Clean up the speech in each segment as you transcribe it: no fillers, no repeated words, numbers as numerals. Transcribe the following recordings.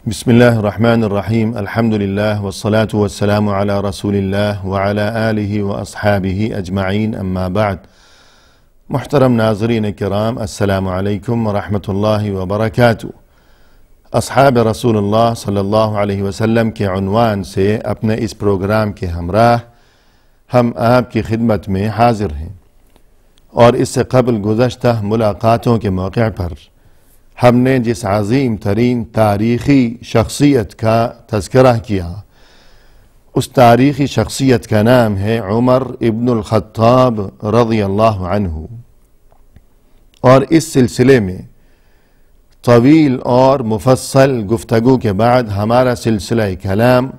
بسم الله الرحمن الرحيم. الحمد لله والصلاة والسلام على رسول الله وعلى آله وأصحابه أجمعين. أما بعد، محترم ناظرین کرام، السلام علیکم ورحمۃ اللہ وبرکاتہ۔ اصحاب رسول اللہ صلی اللہ علیہ وسلم کے عنوان سے اپنے اس پروگرام کے ہمراہ ہم آپ کی خدمت میں حاضر ہیں، اور اس سے قبل گزشتہ ملاقاتوں کے موقع پر ہم نے جس عظیم ترین تاریخی شخصیت کا تذکرہ کیا، اس تاریخی شخصیت کا نام ہے عمر ابن الخطاب رضی اللہ عنہ، اور اس سلسلے میں طویل اور مفصل گفتگو کے بعد ہمارا سلسلہ کلام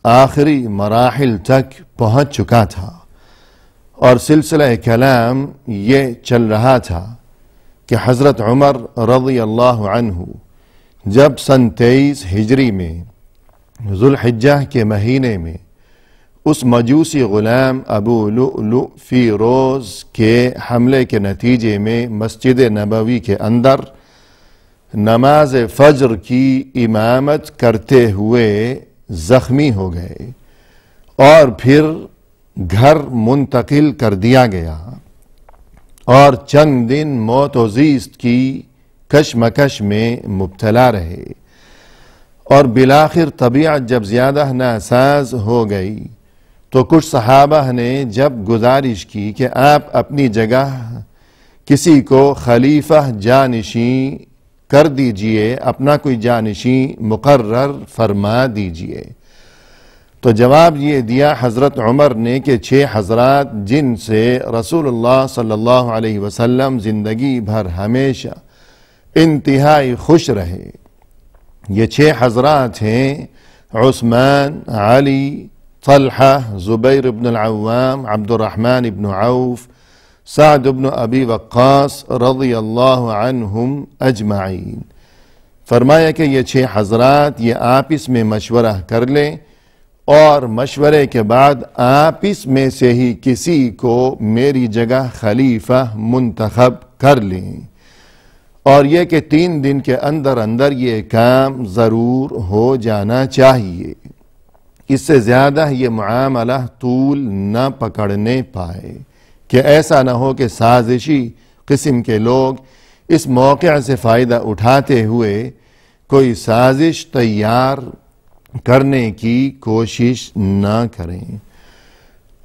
آخری مراحل تک پہنچ چکا تھا، اور سلسلہ کلام یہ چل رہا تھا کہ حضرت عمر رضی اللہ عنہ جب سن 23 ہجری میں ذوالحجہ کے مہینے میں اس مجوسی غلام ابو لؤلؤ فیروز کے حملے کے نتیجے میں مسجد نبوی کے اندر نماز فجر کی امامت کرتے ہوئے زخمی ہو گئے اور پھر گھر منتقل کر دیا گیا، اور چند دن موت و زیست کی کشمکش میں مبتلا رہے، اور بالآخر طبیعت جب زیادہ ناساز ہو گئی تو کچھ صحابہ نے جب گزارش کی کہ آپ اپنی جگہ کسی کو خلیفہ جانشین کر دیجئے، اپنا کوئی جانشین مقرر فرما دیجئے، تو جواب یہ دیا حضرت عمر نے کہ 6 حضرات جن سے رسول اللہ صلی اللہ علیہ وسلم زندگی بھر ہمیشہ انتہائی خوش رہے، یہ 6 حضرات ہیں عثمان، علی، طلحہ، زبیر بن العوام، عبد الرحمن بن عوف، سعد بن ابی وقاص رضی اللہ عنہم اجمعین۔ فرمایا کہ یہ 6 حضرات یہ آپس میں مشورہ کر لیں، اور مشورے کے بعد آپس میں سے ہی کسی کو میری جگہ خلیفہ منتخب کر لیں، اور یہ کہ 3 دن کے اندر اندر یہ کام ضرور ہو جانا چاہیے، اس سے زیادہ یہ معاملہ طول نہ پکڑنے پائے، کہ ایسا نہ ہو کہ سازشی قسم کے لوگ اس موقع سے فائدہ اٹھاتے ہوئے کوئی سازش تیار کرنے کی کوشش نہ کریں۔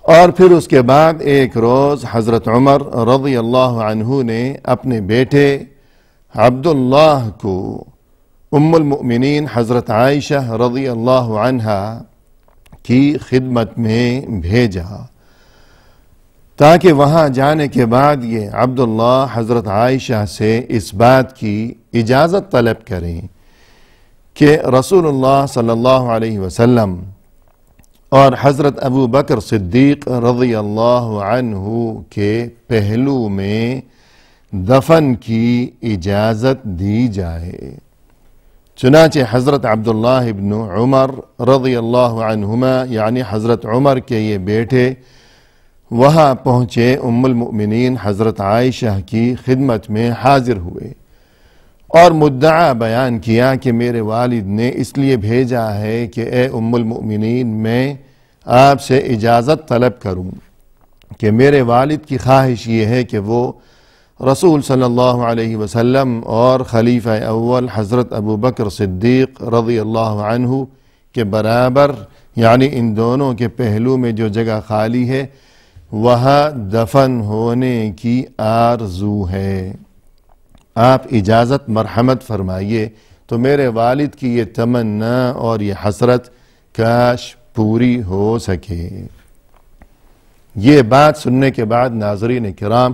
اور پھر اس کے بعد ایک روز حضرت عمر رضی اللہ عنہ نے اپنے بیٹے عبداللہ کو ام المؤمنین حضرت عائشہ رضی اللہ عنہا کی خدمت میں بھیجا، تاکہ وہاں جانے کے بعد یہ عبداللہ حضرت عائشہ سے اس بات کی اجازت طلب کریں کہ رسول اللہ صلی اللہ علیہ وسلم اور حضرت ابو بکر صدیق رضی اللہ عنہ کے پہلو میں دفن کی اجازت دی جائے۔ چنانچہ حضرت عبداللہ ابن عمر رضی اللہ عنہما یعنی حضرت عمر کے یہ بیٹے وہاں پہنچے، ام المؤمنین حضرت عائشہ کی خدمت میں حاضر ہوئے، اور مدعا بیان کیا کہ میرے والد نے اس لیے بھیجا ہے کہ اے ام المؤمنین میں آپ سے اجازت طلب کروں کہ میرے والد کی خواہش یہ ہے کہ وہ رسول صلی اللہ علیہ وسلم اور خلیفہ اول حضرت ابو بکر صدیق رضی اللہ عنہ کے برابر، یعنی ان دونوں کے پہلو میں جو جگہ خالی ہے وہاں دفن ہونے کی آرزو ہے، آپ اجازت مرحمت فرمائیے۔ تو میرے والد کی یہ تمنا اور یہ حسرت کاش پوری ہو سکے۔ یہ بات سننے کے بعد ناظرین کرام،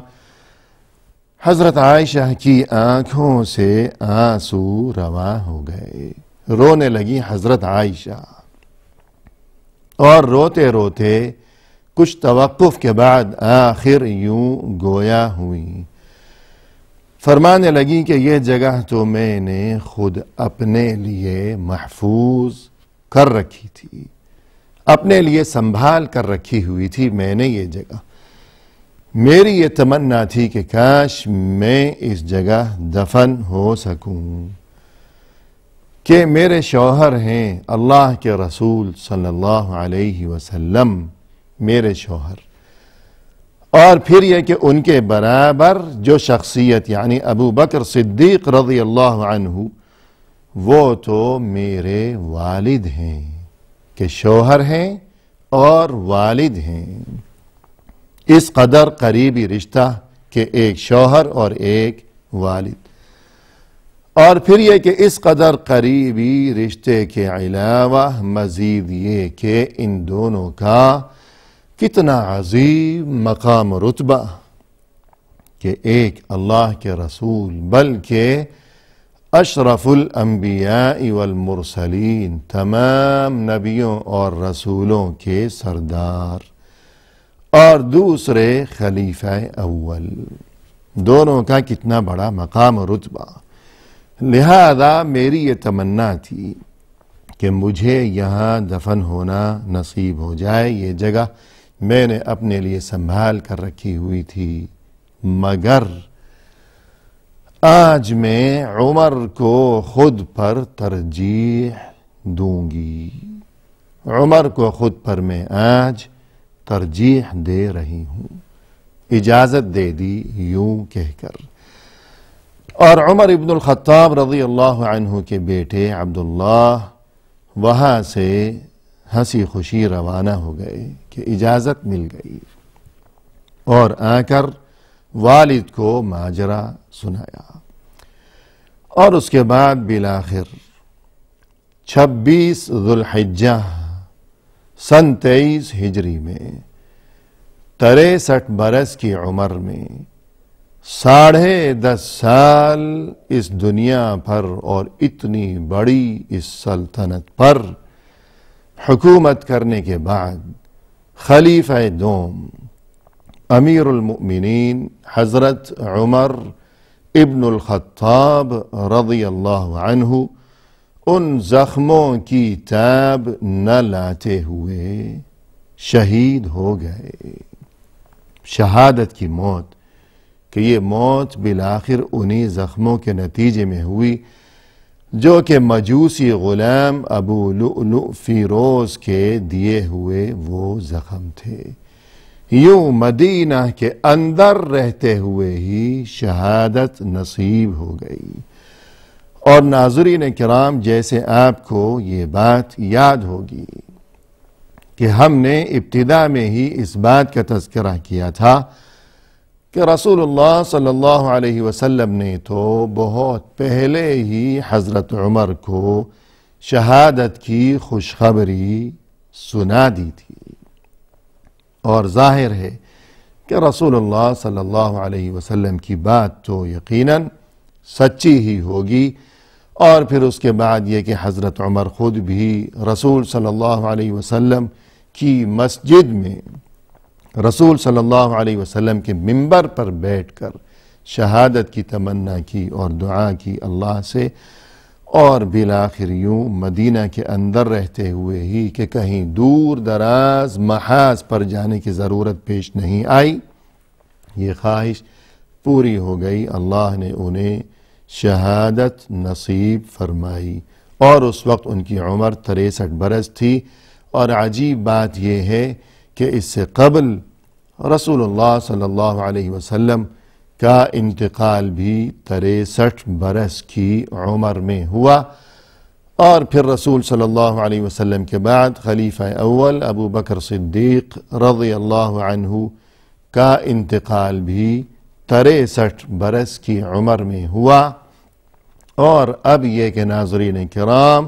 حضرت عائشہ کی آنکھوں سے آنسو رواں ہو گئے، رونے لگی حضرت عائشہ، اور روتے روتے کچھ توقف کے بعد آخر یوں گویا ہوئیں، فرمانے لگی کہ یہ جگہ تو میں نے خود اپنے لیے محفوظ کر رکھی تھی، اپنے لیے سنبھال کر رکھی ہوئی تھی میں نے یہ جگہ، میری یہ تمنا تھی کہ کاش میں اس جگہ دفن ہو سکوں۔ کہ میرے شوہر ہیں اللہ کے رسول صلی اللہ علیہ وسلم میرے شوہر، اور پھر یہ کہ ان کے برابر جو شخصیت یعنی ابو بکر صدیق رضی اللہ عنہ، وہ تو میرے والد ہیں، کہ شوہر ہیں اور والد ہیں۔ اس قدر قریبی رشتہ کہ ایک شوہر اور ایک والد، اور پھر یہ کہ اس قدر قریبی رشتے کے علاوہ مزید یہ کہ ان دونوں کا کتنا عظیم مقام و رتبہ، کہ ایک اللہ کے رسول بلکہ اشرف الانبیاء والمرسلین، تمام نبیوں اور رسولوں کے سردار، اور دوسرے خلیفہ اول، دونوں کا کتنا بڑا مقام و رتبہ۔ لہذا میری یہ تمنا تھی کہ مجھے یہاں دفن ہونا نصیب ہو جائے، یہ جگہ میں نے اپنے لیے سنبھال کر رکھی ہوئی تھی، مگر آج میں عمر کو خود پر ترجیح دوں گی، عمر کو خود پر میں آج ترجیح دے رہی ہوں، اجازت دے دی یوں کہہ کر۔ اور عمر ابن الخطاب رضی اللہ عنہ کے بیٹے عبداللہ وہاں سے ہنسی خوشی روانہ ہو گئے کہ اجازت مل گئی، اور آ کر والد کو ماجرا سنایا، اور اس کے بعد بالآخر 26 ذوالحجہ سن 23 ہجری میں 63 برس کی عمر میں 10.5 سال اس دنیا پر اور اتنی بڑی اس سلطنت پر حکومت کرنے کے بعد خلیفہ دوم امیر المؤمنین حضرت عمر ابن الخطاب رضی اللہ عنہ ان زخموں کی تاب نہ لاتے ہوئے شہید ہو گئے، شہادت کی موت، کہ یہ موت بالآخر انہی زخموں کے نتیجے میں ہوئی جو کہ مجوسی غلام ابو لؤلؤ فیروز کے دیے ہوئے وہ زخم تھے۔ یوں مدینہ کے اندر رہتے ہوئے ہی شہادت نصیب ہو گئی۔ اور ناظرین کرام، جیسے آپ کو یہ بات یاد ہوگی کہ ہم نے ابتدا میں ہی اس بات کا تذکرہ کیا تھا کہ رسول اللہ صلی اللہ علیہ وسلم نے تو بہت پہلے ہی حضرت عمر کو شہادت کی خوشخبری سنا دی تھی، اور ظاہر ہے کہ رسول اللہ صلی اللہ علیہ وسلم کی بات تو یقیناً سچی ہی ہوگی۔ اور پھر اس کے بعد یہ کہ حضرت عمر خود بھی رسول صلی اللہ علیہ وسلم کی مسجد میں رسول صلی اللہ علیہ وسلم کے منبر پر بیٹھ کر شہادت کی تمنا کی اور دعا کی اللہ سے، اور بالآخر یوں مدینہ کے اندر رہتے ہوئے ہی کہ کہیں دور دراز محاذ پر جانے کی ضرورت پیش نہیں آئی، یہ خواہش پوری ہو گئی، اللہ نے انہیں شہادت نصیب فرمائی، اور اس وقت ان کی عمر 63 برس تھی۔ اور عجیب بات یہ ہے کہ اس سے قبل رسول اللہ صلی اللہ علیہ وسلم کا انتقال بھی 63 برس کی عمر میں ہوا، اور پھر رسول صلی اللہ علیہ وسلم کے بعد خلیفہ اول ابو بکر صدیق رضی اللہ عنہ کا انتقال بھی 63 برس کی عمر میں ہوا۔ اور اب یہ کہ ناظرین کرام،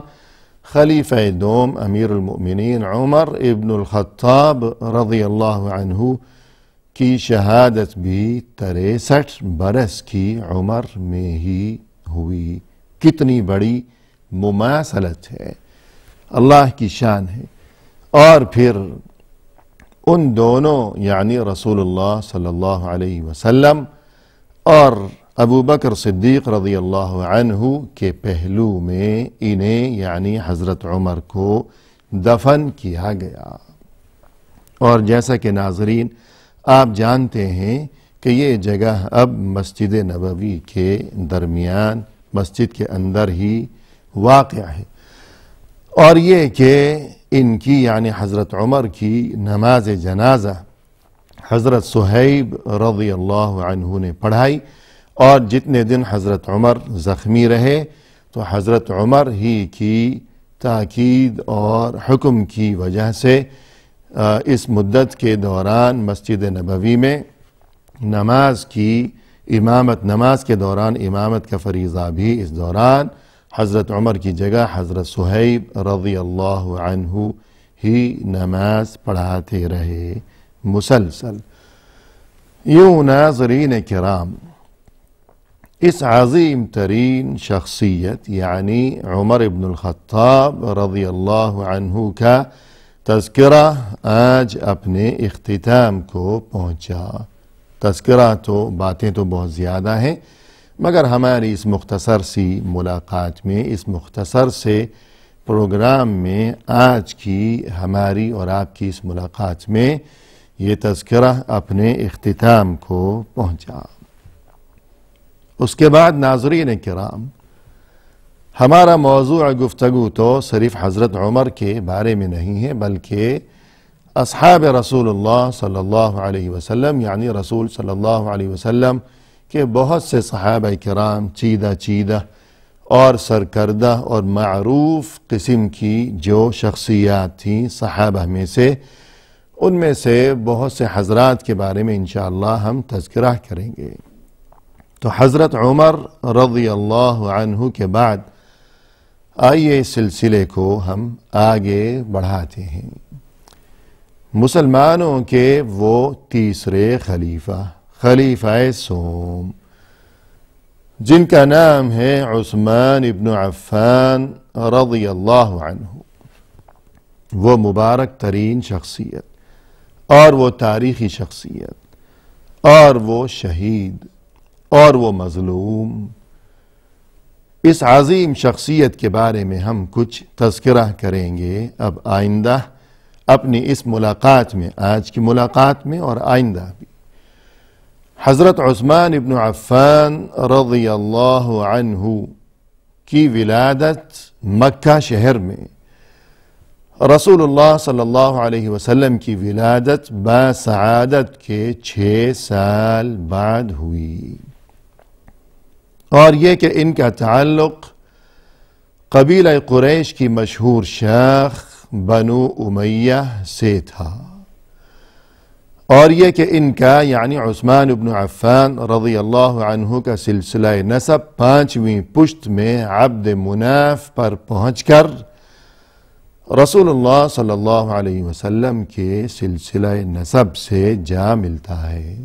خلیفہ دوم امیر المؤمنین عمر ابن الخطاب رضی اللہ عنہ کی شہادت بھی 63 برس کی عمر میں ہی ہوئی۔ کتنی بڑی مماثلت ہے، اللہ کی شان ہے۔ اور پھر ان دونوں یعنی رسول اللہ صلی اللہ علیہ وسلم اور ابو بکر صدیق رضی اللہ عنہ کے پہلو میں انہیں یعنی حضرت عمر کو دفن کیا گیا۔ اور جیسا کہ ناظرین آپ جانتے ہیں کہ یہ جگہ اب مسجد نبوی کے درمیان مسجد کے اندر ہی واقعہ ہے، اور یہ کہ ان کی یعنی حضرت عمر کی نماز جنازہ حضرت صہیب رضی اللہ عنہ نے پڑھائی، اور جتنے دن حضرت عمر زخمی رہے تو حضرت عمر ہی کی تاکید اور حکم کی وجہ سے اس مدت کے دوران مسجد نبوی میں نماز کے دوران امامت کا فریضہ بھی اس دوران حضرت عمر کی جگہ حضرت صہیب رضی اللہ عنہ ہی نماز پڑھاتے رہے مسلسل۔ یوں ناظرین کرام، اس عظیم ترین شخصیت یعنی عمر بن الخطاب رضی اللہ عنہ کا تذکرہ آج اپنے اختتام کو پہنچا۔ تذکرہ تو باتیں تو بہت زیادہ ہیں، مگر ہماری اس مختصر سی ملاقات میں، اس مختصر سے پروگرام میں، آج کی ہماری اور آپ کی اس ملاقات میں یہ تذکرہ اپنے اختتام کو پہنچا۔ اس کے بعد ناظرین کرام، ہمارا موضوع گفتگو تو صرف حضرت عمر کے بارے میں نہیں ہے، بلکہ اصحاب رسول اللہ صلی اللہ علیہ وسلم یعنی رسول صلی اللہ علیہ وسلم کے بہت سے صحابہ کرام چیدہ اور سرکردہ اور معروف قسم کی جو شخصیات تھیں صحابہ میں سے، ان میں سے بہت سے حضرات کے بارے میں انشاءاللہ ہم تذکرہ کریں گے۔ تو حضرت عمر رضی اللہ عنہ کے بعد آئیے اس سلسلے کو ہم آگے بڑھاتے ہیں۔ مسلمانوں کے وہ تیسرے خلیفہ سوم، جن کا نام ہے عثمان ابن عفان رضی اللہ عنہ، وہ مبارک ترین شخصیت اور وہ تاریخی شخصیت اور وہ شہید اور وہ مظلوم، اس عظیم شخصیت کے بارے میں ہم کچھ تذکرہ کریں گے اب آئندہ اپنی اس ملاقات میں، آج کی ملاقات میں اور آئندہ بھی۔ حضرت عثمان ابن عفان رضی اللہ عنہ کی ولادت مکہ شہر میں، رسول اللہ صلی اللہ علیہ وسلم کی ولادت بسعادت کے 6 سال بعد ہوئی، اور یہ کہ ان کا تعلق قبیلہ قریش کی مشہور شاخ بنو امیہ سے تھا، اور یہ کہ ان کا یعنی عثمان ابن عفان رضی اللہ عنہ کا سلسلہ نسب 5ویں پشت میں عبد مناف پر پہنچ کر رسول اللہ صلی اللہ علیہ وسلم کے سلسلہ نسب سے جا ملتا ہے۔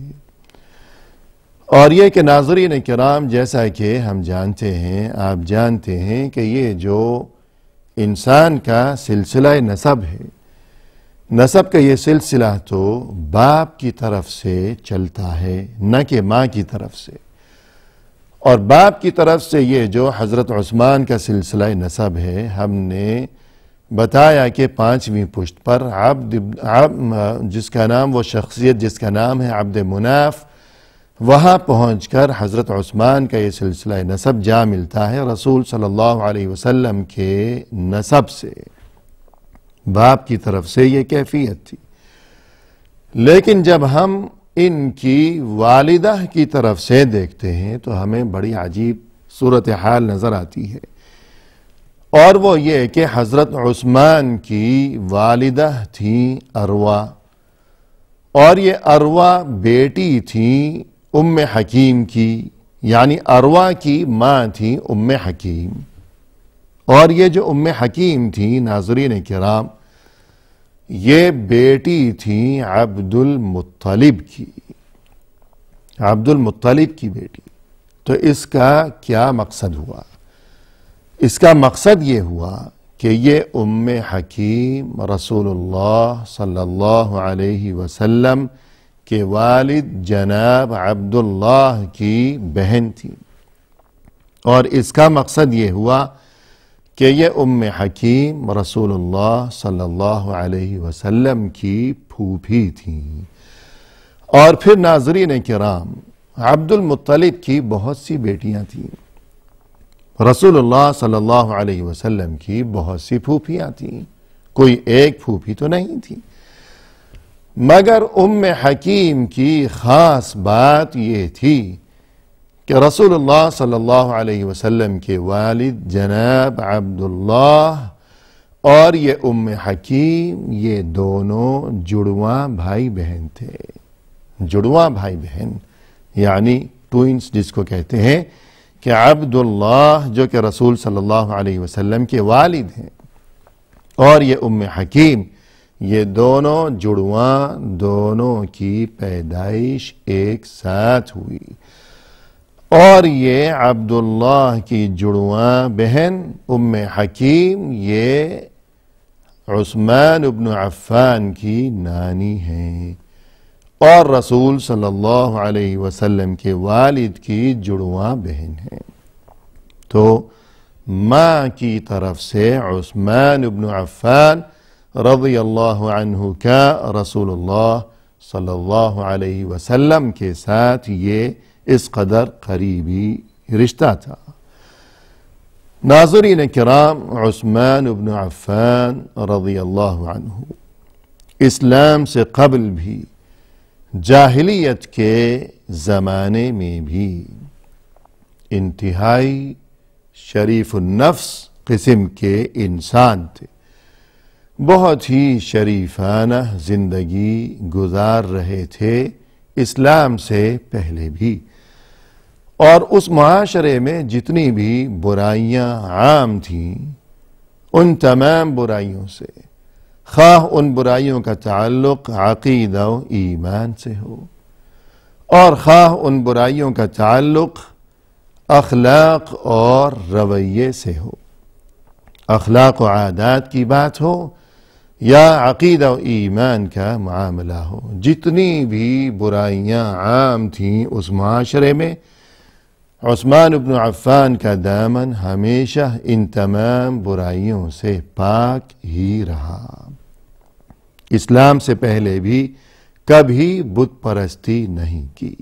اور یہ کہ ناظرین کرام، جیسا کہ ہم جانتے ہیں، آپ جانتے ہیں کہ یہ جو انسان کا سلسلہ نسب ہے، نسب کا یہ سلسلہ تو باپ کی طرف سے چلتا ہے، نہ کہ ماں کی طرف سے، اور باپ کی طرف سے یہ جو حضرت عثمان کا سلسلہ نسب ہے، ہم نے بتایا کہ 5ویں پشت پر جس کا نام، وہ شخصیت جس کا نام ہے عبد مناف، وہاں پہنچ کر حضرت عثمان کا یہ سلسلہ نسب جا ملتا ہے رسول صلی اللہ علیہ وسلم کے نسب سے، باپ کی طرف سے یہ کیفیت تھی۔ لیکن جب ہم ان کی والدہ کی طرف سے دیکھتے ہیں تو ہمیں بڑی عجیب صورتحال نظر آتی ہے، اور وہ یہ کہ حضرت عثمان کی والدہ تھیں اروا، اور یہ اروا بیٹی تھیں ام حکیم کی، یعنی اروا کی ماں تھی ام حکیم، اور یہ جو ام حکیم تھی ناظرین کرام، یہ بیٹی تھی عبد المطلب کی بیٹی۔ تو اس کا کیا مقصد ہوا؟ اس کا مقصد یہ ہوا کہ یہ ام حکیم رسول اللہ صلی اللہ علیہ وسلم کے والد جناب عبداللہ کی بہن تھی، اور اس کا مقصد یہ ہوا کہ یہ ام حکیم رسول اللہ صلی اللہ علیہ وسلم کی پھوپھی تھیں۔ اور پھر ناظرین کرام، عبد المطلب کی بہت سی بیٹیاں تھیں، رسول اللہ صلی اللہ علیہ وسلم کی بہت سی پھوپھیاں تھیں، کوئی ایک پھوپھی تو نہیں تھی، مگر ام حکیم کی خاص بات یہ تھی کہ رسول اللہ صلی اللہ علیہ وسلم کے والد جناب عبداللہ اور یہ ام حکیم یہ دونوں جڑواں بھائی بہن تھے۔ جڑواں بھائی بہن یعنی ٹوئنس جس کو کہتے ہیں، کہ عبداللہ جو کہ رسول صلی اللہ علیہ وسلم کے والد ہیں اور یہ ام حکیم یہ دونوں جڑواں، دونوں کی پیدائش ایک ساتھ ہوئی، اور یہ عبداللہ کی جڑواں بہن ام حکیم یہ عثمان بن عفان کی نانی ہیں، اور رسول صلی اللہ علیہ وسلم کے والد کی جڑواں بہن ہیں۔ تو ماں کی طرف سے عثمان بن عفان رضی اللہ عنہ کا رسول اللہ صلی اللہ علیہ وسلم کے ساتھ یہ اس قدر قریبی رشتہ تھا۔ ناظرین کرام، عثمان بن عفان رضی اللہ عنہ اسلام سے قبل بھی، جاہلیت کے زمانے میں بھی انتہائی شریف النفس قسم کے انسان تھے، بہت ہی شریفانہ زندگی گزار رہے تھے اسلام سے پہلے بھی، اور اس معاشرے میں جتنی بھی برائیاں عام تھیں ان تمام برائیوں سے، خواہ ان برائیوں کا تعلق عقیدہ و ایمان سے ہو، اور خواہ ان برائیوں کا تعلق اخلاق اور رویے سے ہو، اخلاق و عادات کی بات ہو یا عقیدہ و ایمان کا معاملہ ہو، جتنی بھی برائیاں عام تھیں اس معاشرے میں، عثمان بن عفان کا دامن ہمیشہ ان تمام برائیوں سے پاک ہی رہا۔ اسلام سے پہلے بھی کبھی بت پرستی نہیں کی،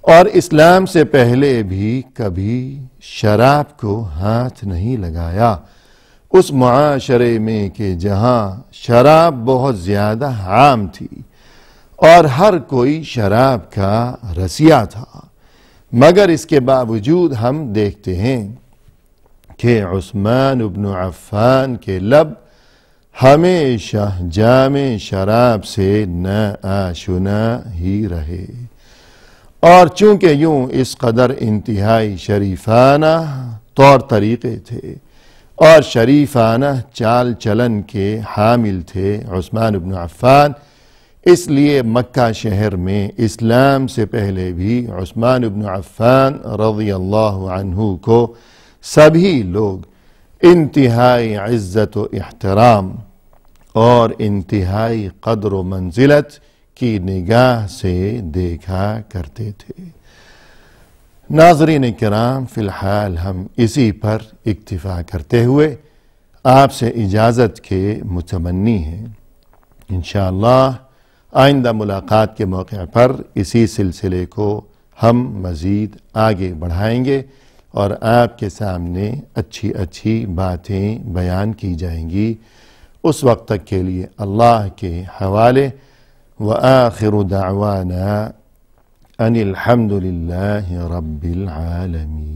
اور اسلام سے پہلے بھی کبھی شراب کو ہاتھ نہیں لگایا اس معاشرے میں کہ جہاں شراب بہت زیادہ عام تھی اور ہر کوئی شراب کا رسیا تھا، مگر اس کے باوجود ہم دیکھتے ہیں کہ عثمان بن عفان کے لب ہمیشہ جام شراب سے ناآشنا ہی رہے، اور چونکہ یوں اس قدر انتہائی شریفانہ طور طریقے تھے اور شریفانہ چال چلن کے حامل تھے عثمان بن عفان، اس لیے مکہ شہر میں اسلام سے پہلے بھی عثمان بن عفان رضی اللہ عنہ کو سبھی لوگ انتہائی عزت و احترام اور انتہائی قدر و منزلت کی نگاہ سے دیکھا کرتے تھے۔ ناظرین کرام، فی الحال ہم اسی پر اکتفا کرتے ہوئے آپ سے اجازت کے متمنی ہیں۔ انشاءاللہ آئندہ ملاقات کے موقع پر اسی سلسلے کو ہم مزید آگے بڑھائیں گے اور آپ کے سامنے اچھی اچھی باتیں بیان کی جائیں گی۔ اس وقت تک کے لیے اللہ کے حوالے، وآخر دعوانا ان الحمد للہ رب العالمین۔